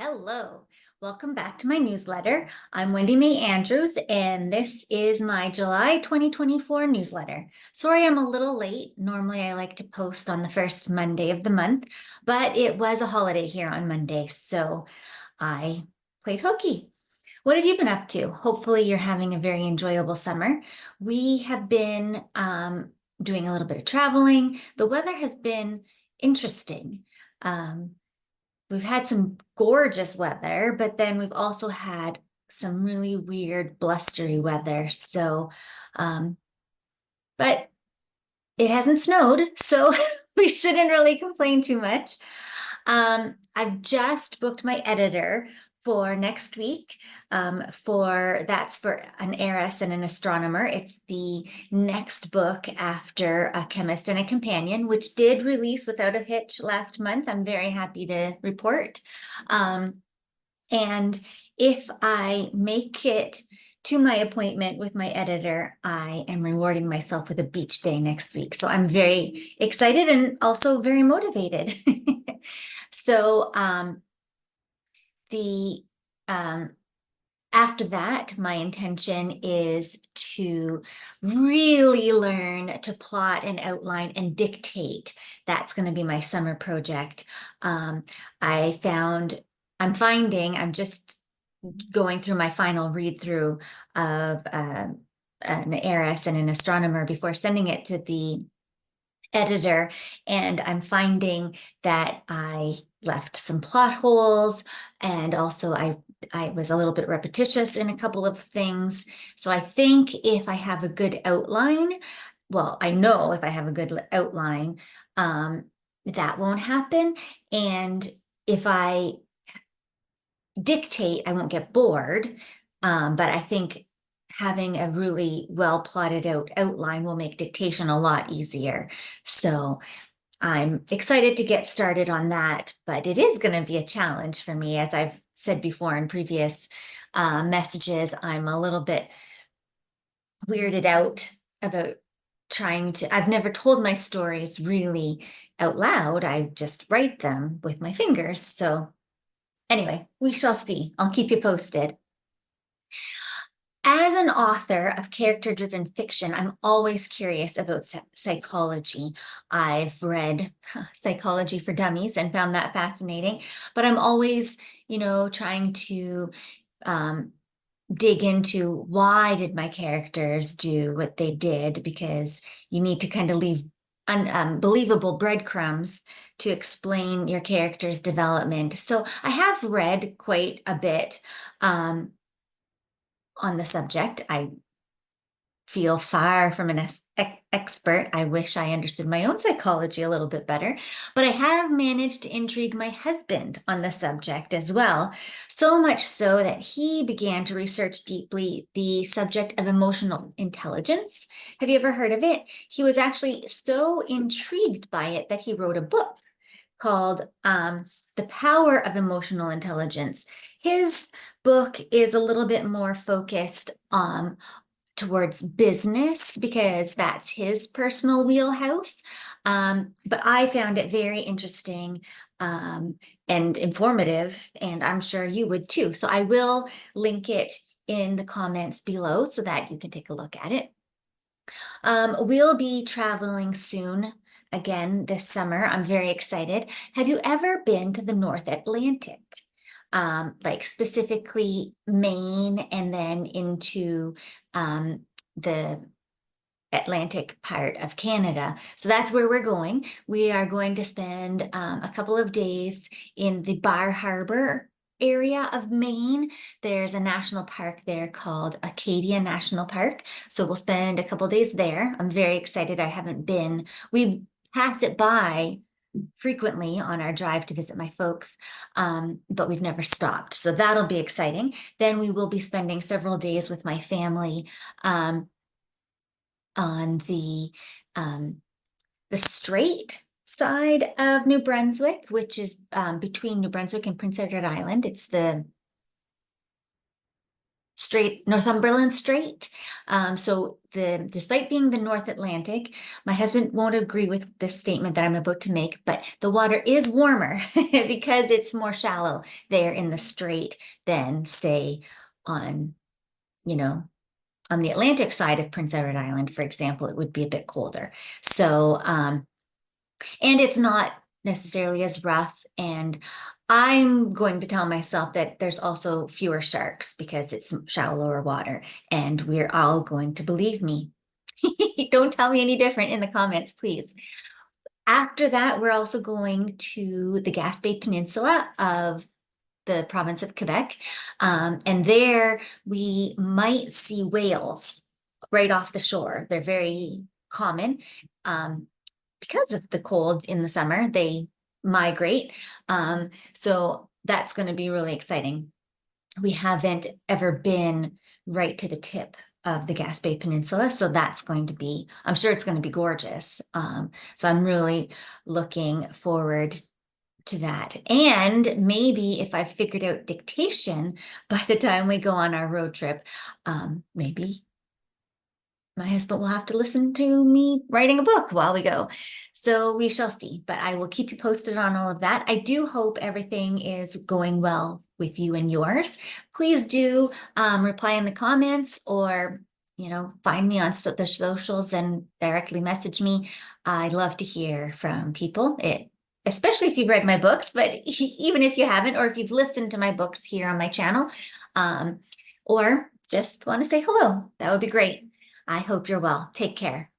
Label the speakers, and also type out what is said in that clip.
Speaker 1: Hello, welcome back to my newsletter. I'm Wendy Mae Andrews, and this is my July 2024 newsletter. Sorry I'm a little late. Normally I like to post on the first Monday of the month, but it was a holiday here on Monday, so I played hooky. What have you been up to? Hopefully you're having a very enjoyable summer. We have been doing a little bit of traveling. The weather has been interesting. Um, We've had some gorgeous weather, but then we've also had some really weird blustery weather. Um, but it hasn't snowed, so we shouldn't really complain too much. I've just booked my editor for next week. That's for an heiress and an astronomer. It's the next book after A Chemist and a Companion, which did release without a hitch last month. I'm very happy to report. And if I make it to my appointment with my editor, I am rewarding myself with a beach day next week. So I'm very excited and also very motivated. So the after that, my intention is to really learn to plot and outline and dictate. That's going to be my summer project. I'm just going through my final read through of an heiress and an astronomer before sending it to the editor, and I'm finding that I left some plot holes, and also I was a little bit repetitious in a couple of things. So I think if I have a good outline, well, I know if I have a good outline, that won't happen. And if I dictate, I won't get bored. But I think having a really well plotted out outline will make dictation a lot easier. So I'm excited to get started on that, but it is going to be a challenge for me. As I've said before in previous messages, I'm a little bit weirded out about I've never told my stories really out loud. I just write them with my fingers. So anyway, we shall see. I'll keep you posted. As an author of character-driven fiction, I'm always curious about psychology. I've read Psychology for Dummies and found that fascinating, but I'm always, trying to dig into why did my characters do what they did, because you need to kind of leave believable breadcrumbs to explain your character's development. So I have read quite a bit on the subject. I feel far from an expert. I wish I understood my own psychology a little bit better, but I have managed to intrigue my husband on the subject as well. So much so that he began to research deeply the subject of emotional intelligence. Have you ever heard of it? He was actually so intrigued by it that he wrote a book called The Power of Emotional Intelligence. His book is a little bit more focused towards business because that's his personal wheelhouse. But I found it very interesting and informative, and I'm sure you would too. So I will link it in the comments below so that you can take a look at it. We'll be traveling soon again this summer. I'm very excited. Have you ever been to the North Atlantic? Like specifically Maine and then into the Atlantic part of Canada. So that's where we're going. We are going to spend a couple of days in the Bar Harbor area of Maine. There's a national park there called Acadia National Park. So we'll spend a couple days there. I'm very excited. I haven't been. We pass it by frequently on our drive to visit my folks, but we've never stopped. So that'll be exciting. Then we will be spending several days with my family on the Strait side of New Brunswick, which is between New Brunswick and Prince Edward Island. It's the Northumberland Strait. So despite being the North Atlantic, my husband won't agree with this statement that I'm about to make, but the water is warmer because it's more shallow there in the strait than, say, on, you know, on the Atlantic side of Prince Edward Island, for example, it would be a bit colder. So, and it's not necessarily as rough. And I'm going to tell myself that there's also fewer sharks because it's shallower water, and we're all going to believe me. Don't tell me any different in the comments, please. After that, we're also going to the Gaspé Peninsula of the province of Quebec. And there we might see whales right off the shore. They're very common. Because of the cold in the summer, they migrate. So that's going to be really exciting. We haven't ever been right to the tip of the Gaspé Peninsula, so that's going to be, I'm sure it's going to be gorgeous. So I'm really looking forward to that. And maybe if I've figured out dictation by the time we go on our road trip, maybe my husband will have to listen to me writing a book while we go. So we shall see, but I will keep you posted on all of that. I do hope everything is going well with you and yours. Please do reply in the comments, or find me on the socials and directly message me. I love to hear from people, especially if you've read my books, but even if you haven't, or if you've listened to my books here on my channel, or just want to say hello, that would be great. I hope you're well. Take care.